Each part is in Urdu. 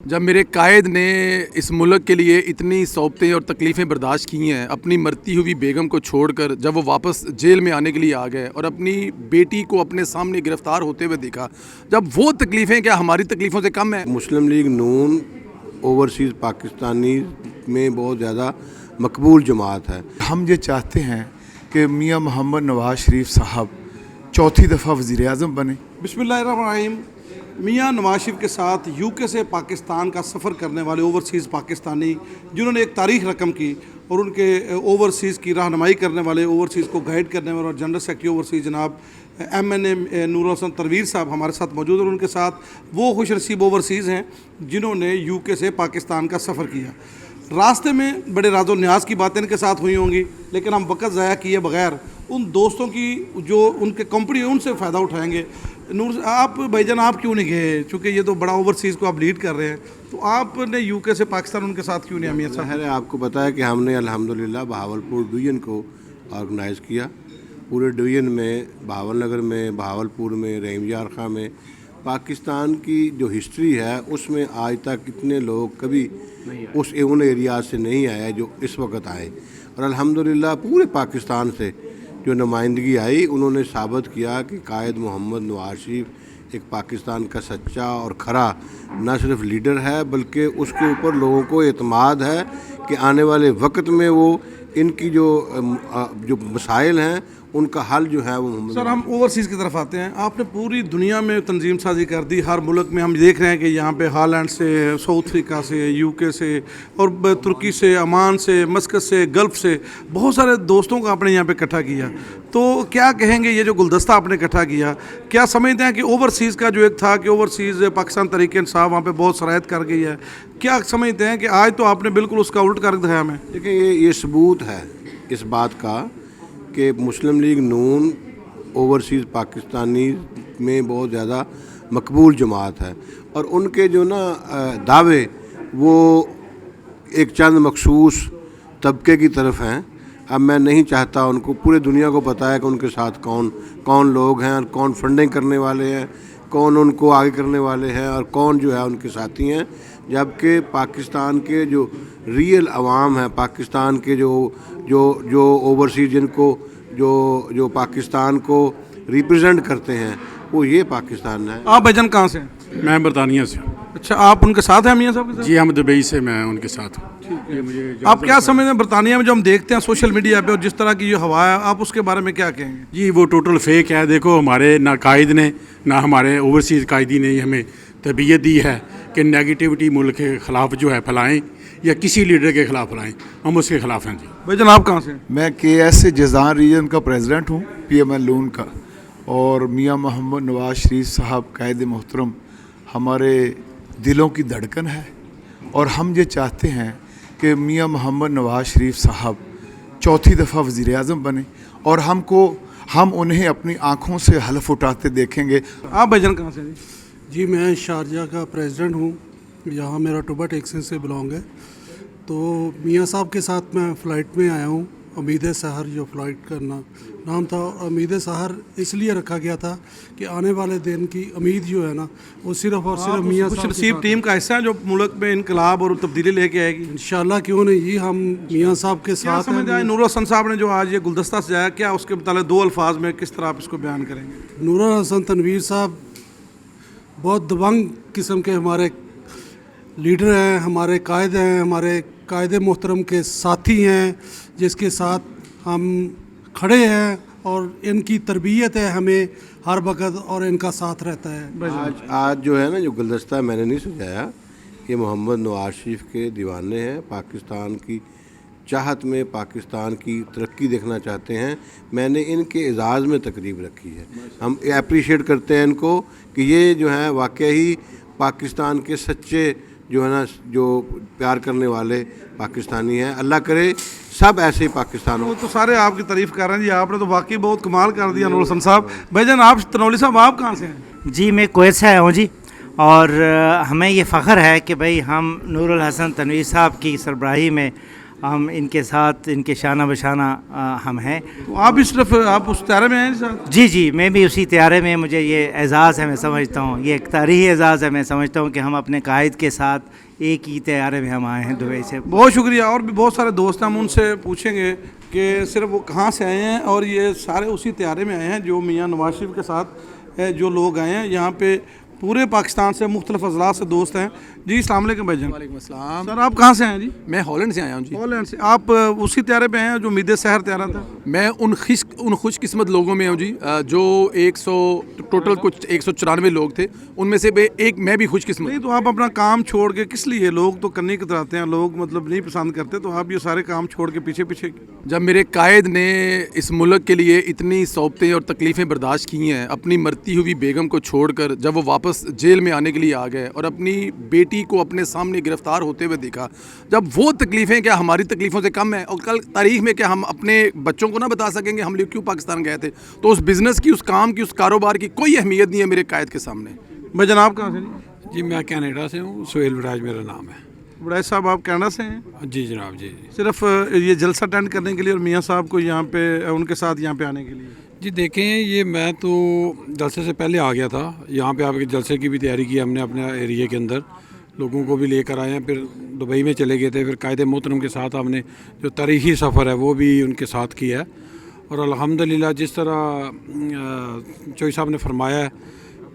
جب میرے قائد نے اس ملک کے لیے اتنی صعوبتیں اور تکلیفیں برداشت کی ہیں، اپنی مرتی ہوئی بیگم کو چھوڑ کر جب وہ واپس جیل میں آنے کے لیے آ گئے اور اپنی بیٹی کو اپنے سامنے گرفتار ہوتے ہوئے دیکھا، جب وہ تکلیفیں کیا ہماری تکلیفوں سے کم ہیں؟ مسلم لیگ نون اوورسیز پاکستانی میں بہت زیادہ مقبول جماعت ہے۔ ہم یہ چاہتے ہیں کہ میاں محمد نواز شریف صاحب چوتھی دفعہ وزیر اعظم بنے۔ بسم اللہ الرحمن الرحیم۔ میاں نواز شریف کے ساتھ UK سے پاکستان کا سفر کرنے والے اوورسیز پاکستانی جنہوں نے ایک تاریخ رقم کی اور ان کے اوورسیز کی رہنمائی کرنے والے، اوورسیز کو گائیڈ کرنے والے اور جنرل سیکرٹری اوورسیز جناب MNA نور حسن تنویر صاحب ہمارے ساتھ موجود ہیں، اور ان کے ساتھ وہ خوش نصیب اوورسیز ہیں جنہوں نے UK سے پاکستان کا سفر کیا۔ راستے میں بڑے راز و نیاز کی باتیں ان کے ساتھ ہوئی ہوں گی، لیکن ہم وقت ضائع کیے بغیر ان دوستوں کی جو ان کے کمپنی ان سے فائدہ اٹھائیں گے۔ نور آپ بھائی جان آپ کیوں نہیں گئے؟ چونکہ یہ تو بڑا اوورسیز کو آپ لیڈ کر رہے ہیں، تو آپ نے UK سے پاکستان ان کے ساتھ کیوں نہیں اہمیت ظاہر ہے، آپ کو پتہ ہے کہ ہم نے الحمدللہ بہاولپور ڈویژن کو آرگنائز کیا۔ پورے ڈویژن میں بہاول نگر میں، بہاولپور میں، رحیم یار خاں میں پاکستان کی جو ہسٹری ہے اس میں آج تک اتنے لوگ کبھی ان ایریاز سے نہیں آئے جو اس وقت آئے، اور الحمدللہ پورے پاکستان سے جو نمائندگی آئی انہوں نے ثابت کیا کہ قائد محمد نواز شریف ایک پاکستان کا سچا اور کھرا نہ صرف لیڈر ہے بلکہ اس کے اوپر لوگوں کو اعتماد ہے کہ آنے والے وقت میں وہ ان کی جو مسائل ہیں ان کا حل جو ہے وہ محمد۔ سر ہم اوورسیز کی طرف آتے ہیں۔ آپ نے پوری دنیا میں تنظیم سازی کر دی، ہر ملک میں ہم دیکھ رہے ہیں کہ یہاں پہ ہالینڈ سے، ساؤتھ افریقہ سے، UK سے اور ترکی سے، عمان سے، مسقط سے، گلف سے بہت سارے دوستوں کو آپ نے یہاں پہ اکٹھا کیا۔ تو کیا کہیں گے یہ جو گلدستہ آپ نے اکٹھا کیا، کیا سمجھتے ہیں کہ اوورسیز کا جو ایک تھا کہ اوورسیز پاکستان تحریک انصاف وہاں پہ بہت سرایت کر گئی ہے، کیا سمجھتے ہیں کہ آج تو آپ نے بالکل اس کا الٹ کر دکھایا ہمیں؟ دیکھیں یہ ثبوت ہے اس بات کا کہ مسلم لیگ نون اوورسیز پاکستانی میں بہت زیادہ مقبول جماعت ہے، اور ان کے جو دعوے وہ ایک چند مخصوص طبقے کی طرف ہیں۔ اب میں نہیں چاہتا، ان کو پورے دنیا کو پتہ ہے کہ ان کے ساتھ کون لوگ ہیں اور کون فنڈنگ کرنے والے ہیں، کون ان کو آگے کرنے والے ہیں اور کون جو ہے ان کے ساتھی ہیں، جبکہ پاکستان کے جو ریئل عوام ہیں، پاکستان کے جو اوورسیز جن کو جو پاکستان کو ریپرزینٹ کرتے ہیں وہ یہ پاکستان ہے۔ آپ بھائی جان کہاں سے ہیں؟ میں برطانیہ سے ہوں۔ اچھا، آپ ان کے ساتھ ہیں میاں صاحب کے ساتھ؟ جی ہم دبئی سے، میں ان کے ساتھ ہوں۔ آپ کیا سمجھتے ہیں برطانیہ میں جو ہم دیکھتے ہیں سوشل میڈیا پہ اور جس طرح کی یہ ہوا ہے، آپ اس کے بارے میں کیا کہیں گے؟ جی وہ ٹوٹل فیک ہے۔ دیکھو ہمارے نہ قائد نے نہ ہمارے اوورسیز قائدین نے ہمیں تربیت دی ہے کہ نیگیٹیوٹی ملک کے خلاف جو ہے پھیلائیں یا کسی لیڈر کے خلاف پھیلائیں، ہم اس کے خلاف ہیں۔ جی بھائی جان آپ کہاں سے ہیں؟ میں KS جیزان ریجن کا پریزیڈنٹ ہوں، PML لون کا، اور میاں محمد نواز شریف صاحب قائد محترم ہمارے دلوں کی دھڑکن ہے، اور ہم یہ چاہتے ہیں کہ میاں محمد نواز شریف صاحب چوتھی دفعہ وزیر اعظم بنے، اور ہم انہیں اپنی آنکھوں سے حلف اٹھاتے دیکھیں گے۔ آپ بھائی جان کہاں سے ہیں؟ جی میں شارجہ کا پریزیڈنٹ ہوں، یہاں میرا ٹوبا ٹیکسن سے بلانگ ہے۔ تو میاں صاحب کے ساتھ میں فلائٹ میں آیا ہوں، امید سحر جو فلائٹ کا نام تھا۔ امید سحر اس لیے رکھا گیا تھا کہ آنے والے دن کی امید جو ہے نا وہ صرف اور صرف میاں خوش صاحب نصیب ٹیم کا حصہ ہے جو ملک میں انقلاب اور تبدیلی لے کے آئے گی۔ انشاءاللہ کیوں نہیں جی، ہم میاں صاحب کے کیا ساتھ سمجھ آئے نور حسن صاحب نے جو آج یہ گلدستہ سجایا، کیا اس کے متعلق دو الفاظ میں کس طرح آپ اس کو بیان کریں گے؟ نور حسن تنویر صاحب بہت دبنگ قسم کے ہمارے لیڈر ہیں، ہمارے قائد ہیں، ہمارے قائد محترم کے ساتھی ہیں، جس کے ساتھ ہم کھڑے ہیں، اور ان کی تربیت ہے ہمیں ہر وقت، اور ان کا ساتھ رہتا ہے۔ آج جو ہے نا جو گلدستہ میں نے نہیں سجایا، یہ محمد نواز شریف کے دیوانے ہیں، پاکستان کی چاہت میں پاکستان کی ترقی دیکھنا چاہتے ہیں۔ میں نے ان کے اعزاز میں تقریب رکھی ہے۔ ہم اپریشیٹ کرتے ہیں ان کو کہ یہ جو ہے واقعی پاکستان کے سچے جو ہے نا جو پیار کرنے والے پاکستانی ہیں۔ اللہ کرے سب ایسے ہی پاکستان ہو۔ وہ تو سارے آپ کی تعریف کر رہے ہیں جی، آپ نے تو واقعی بہت کمال کر دیا نور حسن صاحب۔ بھائی جان آپ تنولی صاحب آپ کہاں سے ہیں؟ جی میں کویت سے آیا ہوں جی، اور ہمیں یہ فخر ہے کہ بھئی ہم نور الحسن تنویر صاحب کی سربراہی میں ہم ان کے ساتھ ان کے شانہ بشانہ ہم ہیں. تو آپ بھی صرف آپ اس طیارے میں ہیں ساتھ؟ جی میں بھی اسی طیارے میں. مجھے یہ اعزاز ہے, میں سمجھتا ہوں یہ ایک تاریخی اعزاز ہے. میں سمجھتا ہوں کہ ہم اپنے قائد کے ساتھ ایک ہی طیارے میں ہم آئے ہیں دبئی سے. بہت شکریہ. اور بھی بہت سارے دوست ہیں, ہم ان سے پوچھیں گے کہ صرف وہ کہاں سے آئے ہیں, اور یہ سارے اسی طیارے میں آئے ہیں جو میاں نواز شریف کے ساتھ جو لوگ آئے ہیں. یہاں پہ پورے پاکستان سے مختلف اضلاع سے دوست ہیں. جی السلام علیکم بھائی جان. وعلیکم السلام. سر آپ کہاں سے ہیں جی؟ میں ہالینڈ سے آیا ہوں جی. ہالینڈ سے. آپ اسی طیارے پہ ہیں جو امید سحر طیارہ تھا؟ میں ان خوش قسمت لوگوں میں ہوں جی جو 100 ٹوٹل کچھ 194 لوگ تھے, ان میں سے ایک میں بھی خوش قسمت. نہیں تو آپ اپنا کام چھوڑ کے کس لیے, لوگ تو کرنے کتراتے ہیں, لوگ مطلب نہیں پسند کرتے, تو آپ یہ سارے کام چھوڑ کے پیچھے جب میرے قائد نے اس ملک کے لیے اتنی صعوبتیں اور تکلیفیں برداشت کی ہیں, اپنی مرتی ہوئی بیگم کو چھوڑ کر جب وہ واپس جیل میں آنے کے لیے آ گئے اور اپنی بیٹی کو اپنے سامنے گرفتار ہوتے ہوئے دیکھا, جب وہ تکلیفیں کیا ہماری تکلیفوں سے کم ہیں, اور کل تاریخ میں کیا ہم اپنے بچوں کو نہ بتا سکیں گے ہم لوگ کیوں پاکستان گئے تھے, تو اس بزنس کی, اس کام کی, اس کاروبار کی کوئی اہمیت نہیں ہے میرے قائد کے سامنے. بھائی جناب کہاں سے جی؟ جی میں کینیڈا سے ہوں, سہیل وڑاج میرا نام ہے. وڑاج صاحب آپ کینیڈا سے ہیں؟ جی جناب. جی صرف یہ جلسہ اٹینڈ کرنے کے لیے اور میاں صاحب کو یہاں پہ ان کے ساتھ یہاں پہ آنے کے لیے؟ جی دیکھیں, یہ میں تو جلسے سے پہلے آ گیا تھا یہاں پہ. آپ کے جلسے کی بھی تیاری کی ہم نے اپنے ایریے کے اندر, لوگوں کو بھی لے کر آئے ہیں. پھر دبئی میں چلے گئے تھے, پھر قائد محترم کے ساتھ ہم نے جو تاریخی سفر ہے وہ بھی ان کے ساتھ کیا ہے. اور الحمدللہ جس طرح چوئی صاحب نے فرمایا ہے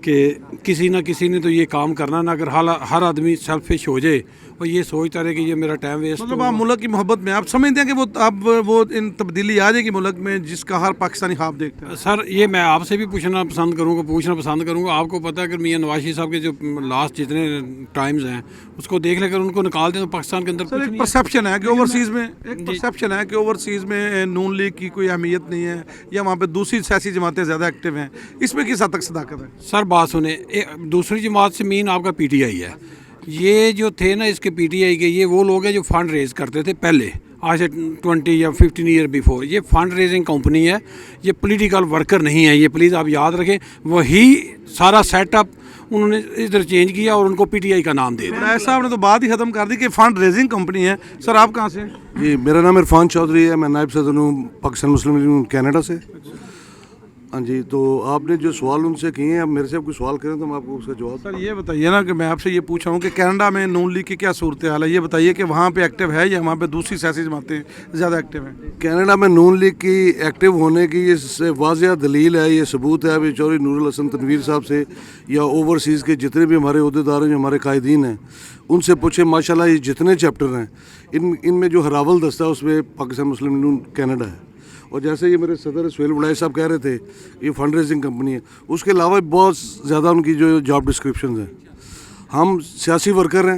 کہ کسی نہ کسی نے تو یہ کام کرنا نا, اگر ہر آدمی سیلفش ہو جائے اور یہ سوچتا رہے کہ یہ میرا ٹائم ویسٹ, مطلب آپ ملک کی محبت میں آپ سمجھتے ہیں کہ وہ اب وہ ان تبدیلی آ جائے گی ملک میں جس کا ہر پاکستانی خواب دیکھتا ہے؟ سر یہ میں آپ سے بھی پوچھنا پسند کروں گا. آپ کو پتہ ہے کہ میاں نواز شریف صاحب کے جو لاسٹ جتنے ٹائمز ہیں اس کو دیکھ لے کر ان کو نکال دیں تو پاکستان کے اندر سر ایک پرسیپشن ہے کہ اوورسیز میں نون لیگ کی کوئی اہمیت نہیں ہے, یا وہاں پہ دوسری سیاسی جماعتیں زیادہ ایکٹیو ہیں, اس میں کس حد تک صداقت ہے؟ سر بات سنیں, دوسری جماعت سے مین آپ کا پی ٹی آئی ہے. یہ جو تھے نا اس کے پی ٹی آئی کے, یہ وہ لوگ ہیں جو فنڈ ریز کرتے تھے پہلے, آج سے 20 یا 15 ایئر بیفور. یہ فنڈ ریزنگ کمپنی ہے, یہ پولیٹیکل ورکر نہیں ہے. یہ پلیز آپ یاد رکھیں, وہی سارا سیٹ اپ انہوں نے ادھر چینج کیا اور ان کو پی ٹی آئی کا نام دے دیا. صاحب نے تو بات ہی ختم کر دی کہ فنڈ ریزنگ کمپنی ہے. سر آپ کہاں سے ہیں؟ جی میرا نام عرفان چودھری ہے, میں نائب صدر ہوں پاکستان مسلم لیگ کینیڈا سے. ہاں جی, تو آپ نے جو سوال ان سے کیے ہیں, اب میرے سے کوئی سوال کریں تو میں آپ کو اس کا جواب. سر یہ بتائیے نا کہ میں آپ سے یہ پوچھا ہوں کہ کینیڈا میں نون لیگ کی کیا صورتحال ہے, یہ بتائیے کہ وہاں پہ ایکٹیو ہے یا وہاں پہ دوسری سیاسی جماعتیں زیادہ ایکٹیو ہیں؟ کینیڈا میں نون لیگ کی ایکٹیو ہونے کی یہ واضح دلیل ہے, یہ ثبوت ہے ابھی چوہدری نور الحسن تنویر صاحب سے, یا اوورسیز کے جتنے بھی ہمارے عہدیدار ہیں جو ہمارے قائدین ہیں ان سے پوچھیں. ماشاءاللہ یہ جتنے چیپٹر ہیں ان میں جو ہراول دستہ اس میں پاکستان مسلم لیگ کینیڈا ہے. اور جیسے یہ میرے صدر سہیل وڑاج صاحب کہہ رہے تھے یہ فنڈ ریزنگ کمپنی ہے, اس کے علاوہ بہت زیادہ ان کی جو جاب ڈسکرپشنز ہیں. ہم سیاسی ورکر ہیں,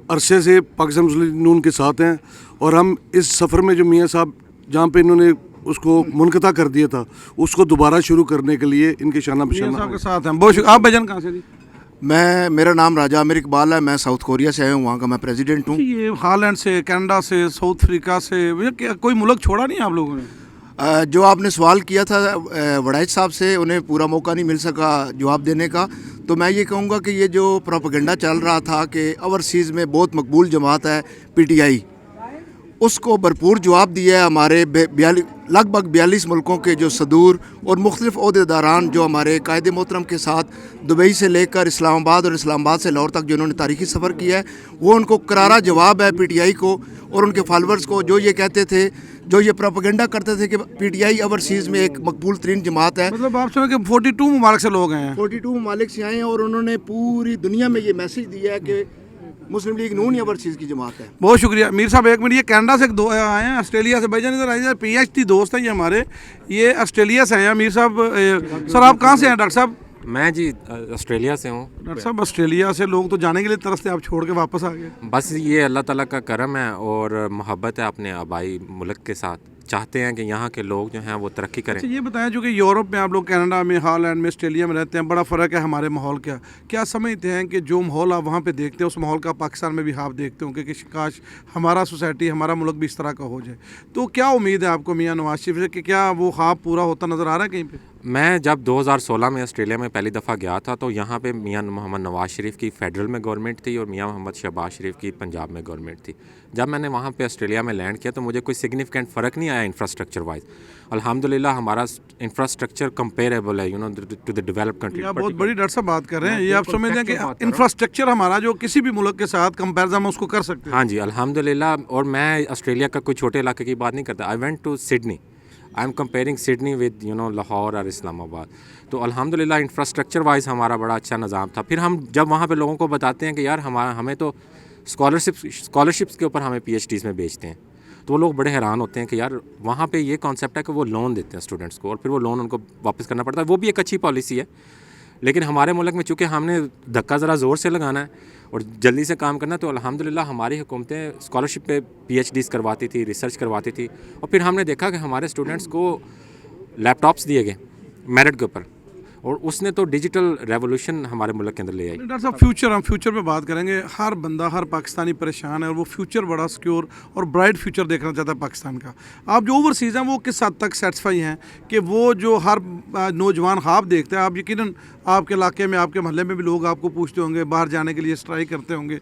عرصے سے پاکستان مسلم لیگ نون کے ساتھ ہیں, اور ہم اس سفر میں جو میاں صاحب جہاں پہ انہوں نے اس کو منقطع کر دیا تھا اس کو دوبارہ شروع کرنے کے لیے ان کے شانہ بشانہ صاحب کے ساتھ ہیں. بہت شکریہ. آپ بھائی جان کہاں سے جی؟ میرا نام راجہ عامر اقبال ہے, میں ساؤتھ کوریا سے آیا ہوں, وہاں کا میں پریزیڈنٹ ہوں. یہ ہالینڈ سے, کینیڈا سے, ساؤتھ افریقہ سے, کوئی ملک چھوڑا نہیں آپ لوگوں نے؟ جو آپ نے سوال کیا تھا وڑائچ صاحب سے, انہیں پورا موقع نہیں مل سکا جواب دینے کا, تو میں یہ کہوں گا کہ یہ جو پروپیگنڈا چل رہا تھا کہ اوورسیز میں بہت مقبول جماعت ہے پی ٹی آئی, اس کو بھرپور جواب دیا ہے ہمارے لگ بھگ 42 ملکوں کے جو صدور اور مختلف عہدیداران جو ہمارے قائد محترم کے ساتھ دبئی سے لے کر اسلام آباد اور اسلام آباد سے لاہور تک جو انہوں نے تاریخی سفر کیا ہے, وہ ان کو کرارا جواب ہے پی ٹی آئی کو اور ان کے فالورز کو, جو یہ کہتے تھے, جو یہ پروپیگنڈا کرتے تھے کہ پی ٹی آئی اوورسیز میں ایک مقبول ترین جماعت ہے. مطلب آپ سمجھیں کہ 42 ممالک سے لوگ ہیں, 42 ممالک سے آئے ہیں, اور انہوں نے پوری دنیا میں یہ میسج دیا ہے کہ مسلم لیگ نون یا اوورسیز کی جماعت ہے. بہت شکریہ. میر صاحب ایک منٹ, یہ کینیڈا سے دو آئے ہیں, آسٹریلیا سے. بھائی جان ادھر آئیے, پی ایچ ڈی دوست ہیں یہ ہمارے, یہ آسٹریلیا سے ہیں. میر صاحب, سر آپ کہاں سے ہیں؟ ڈاکٹر صاحب میں جی آسٹریلیا سے ہوں. ڈاکٹر صاحب آسٹریلیا سے لوگ تو جانے کے لیے ترستے, آپ چھوڑ کے واپس آ گئے. بس یہ اللہ تعالیٰ کا کرم ہے اور محبت ہے اپنے آبائی ملک کے ساتھ, چاہتے ہیں کہ یہاں کے لوگ جو ہیں وہ ترقی کریں. یہ بتائیں, جو کہ یورپ میں آپ لوگ کینیڈا میں, ہالینڈ میں, آسٹریلیا میں رہتے ہیں, بڑا فرق ہے ہمارے ماحول کا. کیا سمجھتے ہیں کہ جو ماحول آپ وہاں پہ دیکھتے ہیں اس ماحول کا پاکستان میں بھی آپ دیکھتے ہوں کہ کاش ہمارا سوسائٹی, ہمارا ملک بھی اس طرح کا ہو جائے, تو کیا امید ہے آپ کو میاں نواز شریف سے کہ کیا وہ خواب پورا ہوتا نظر آ رہا ہے کہیں پہ؟ میں جب 2016 میں آسٹریلیا میں پہلی دفعہ گیا تھا تو یہاں پہ میاں محمد نواز شریف کی فیڈرل میں گورنمنٹ تھی اور میاں محمد شہباز شریف کی پنجاب میں گورنمنٹ تھی. جب میں نے وہاں پہ آسٹریلیا میں لینڈ کیا تو مجھے کوئی سگنیفیکنٹ فرق نہیں آیا انفراسٹرکچر وائز. الحمدللہ ہمارا انفراسٹرکچر کمپیریبل ہے ٹو دی ڈیولپڈ کنٹری. آپ بہت بڑی ڈاکٹر صاحب بات کر رہے ہیں, یہ آپ سمجھ لیں کہ انفراسٹرکچر ہمارا جو کسی بھی ملک کے ساتھ کمپیریزن میں اس کو کر سکتے ہیں. ہاں جی الحمدللہ. اور میں آسٹریلیا کا کوئی چھوٹے علاقے کی بات نہیں کرتا. I went to Sydney, I am comparing Sydney with Lahore اور اسلام آباد. تو الحمدللہ انفراسٹرکچر وائز ہمارا بڑا اچھا نظام تھا. پھر ہم جب وہاں پہ لوگوں کو بتاتے ہیں کہ یار ہمیں تو اسکالرشپس کے اوپر ہمیں PhDs میں بیچتے ہیں, تو وہ لوگ بڑے حیران ہوتے ہیں کہ یار وہاں پہ یہ کانسیپٹ ہے کہ وہ لون دیتے ہیں اسٹوڈنٹس کو اور پھر وہ لون ان کو واپس کرنا پڑتا ہے. وہ بھی ایک اچھی پالیسی ہے, لیکن ہمارے ملک میں چونکہ ہم نے دھکا ذرا زور سے لگانا ہے اور جلدی سے کام کرنا, تو الحمدللہ ہماری حکومتیں اسکالرشپ پہ PhDs کرواتی تھی, ریسرچ کرواتی تھی. اور پھر ہم نے دیکھا کہ ہمارے اسٹوڈنٹس کو لیپ ٹاپس دیے گئے میرٹ کے اوپر, اور اس نے تو ڈیجیٹل ریولوشن ہمارے ملک کے اندر لے آئی. ڈاکٹر صاحب ہم فیوچر پہ بات کریں گے. ہر بندہ, ہر پاکستانی پریشان ہے اور وہ فیوچر بڑا سکیور اور برائٹ فیوچر دیکھنا چاہتا ہے پاکستان کا. آپ جو اوورسیز ہیں وہ کس حد تک سیٹسفائی ہیں کہ وہ جو ہر نوجوان خواب دیکھتا ہے, آپ یقیناً آپ کے علاقے میں, آپ کے محلے میں بھی لوگ آپ کو پوچھتے ہوں گے, باہر جانے کے لیے اسٹرائی کرتے ہوں گے,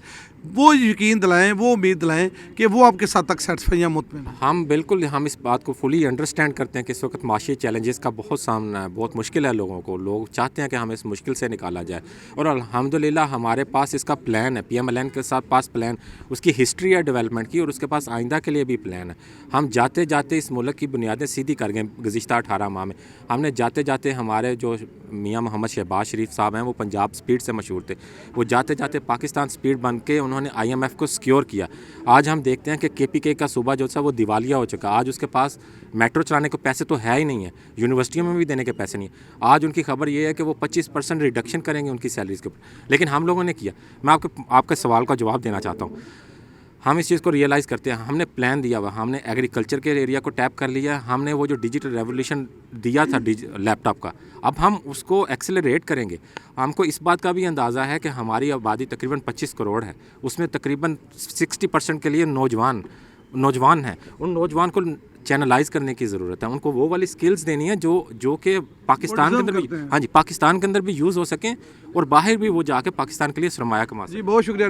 وہ یقین دلائیں, وہ امید دلائیں کہ وہ آپ کس حد تک سیٹسفائی ہیں, مطمئن ہیں؟ ہم بالکل اس بات کو فلی انڈرسٹینڈ کرتے ہیں کہ اس وقت معاشی چیلنجز کا بہت سامنا ہے, بہت مشکل ہے لوگوں کو. لوگ چاہتے ہیں کہ ہمیں اس مشکل سے نکالا جائے, اور الحمدللہ ہمارے پاس اس کا پلان ہے. PMLN کے ساتھ پاس پلان, اس کی ہسٹری ہے ڈیولپمنٹ کی, اور اس کے پاس آئندہ کے لیے بھی پلان ہے. ہم جاتے جاتے اس ملک کی بنیادیں سیدھی کر گئے. گزشتہ 18 ماہ میں ہم نے جاتے جاتے ہمارے جو میاں محمد شہباز شریف صاحب ہیں وہ پنجاب سپیڈ سے مشہور تھے, وہ جاتے جاتے پاکستان سپیڈ بن کے انہوں نے IMF کو سکیور کیا. آج ہم دیکھتے ہیں کہ KPK کا صوبہ جو تھا وہ دیوالیہ ہو چکا. آج اس کے پاس میٹرو چلانے کو پیسے تو ہے ہی نہیں ہے, یونیورسٹیوں میں بھی دینے کے پیسے نہیں ہیں. آج ان کی خبر یہ ہے کہ وہ 25% ریڈکشن کریں گے ان کی سیلریز کے اوپر, لیکن ہم لوگوں نے کیا. میں آپ کے سوال کا جواب دینا چاہتا ہوں. ہم اس چیز کو ریئلائز کرتے ہیں. ہم نے پلان دیا ہوا, ہم نے ایگریکلچر کے ایریا کو ٹیپ کر لیا. ہم نے وہ جو ڈیجیٹل ریولیوشن دیا تھا لیپ ٹاپ کا, اب ہم اس کو ایکسلریٹ کریں گے. ہم کو اس بات کا بھی اندازہ ہے کہ ہماری آبادی تقریباً 25 کروڑ ہے, اس میں تقریباً 60% کے لیے نوجوان ہیں. ان نوجوان کو چینلائز کرنے کی ضرورت ہے. ان کو وہ والی سکلز دینی ہے جو کہ پاکستان کے اندر بھی, ہاں جی, پاکستان کے اندر بھی یوز ہو سکیں اور باہر بھی وہ جا کے پاکستان کے لیے سرمایہ کما سکیں. جی بہت شکریہ.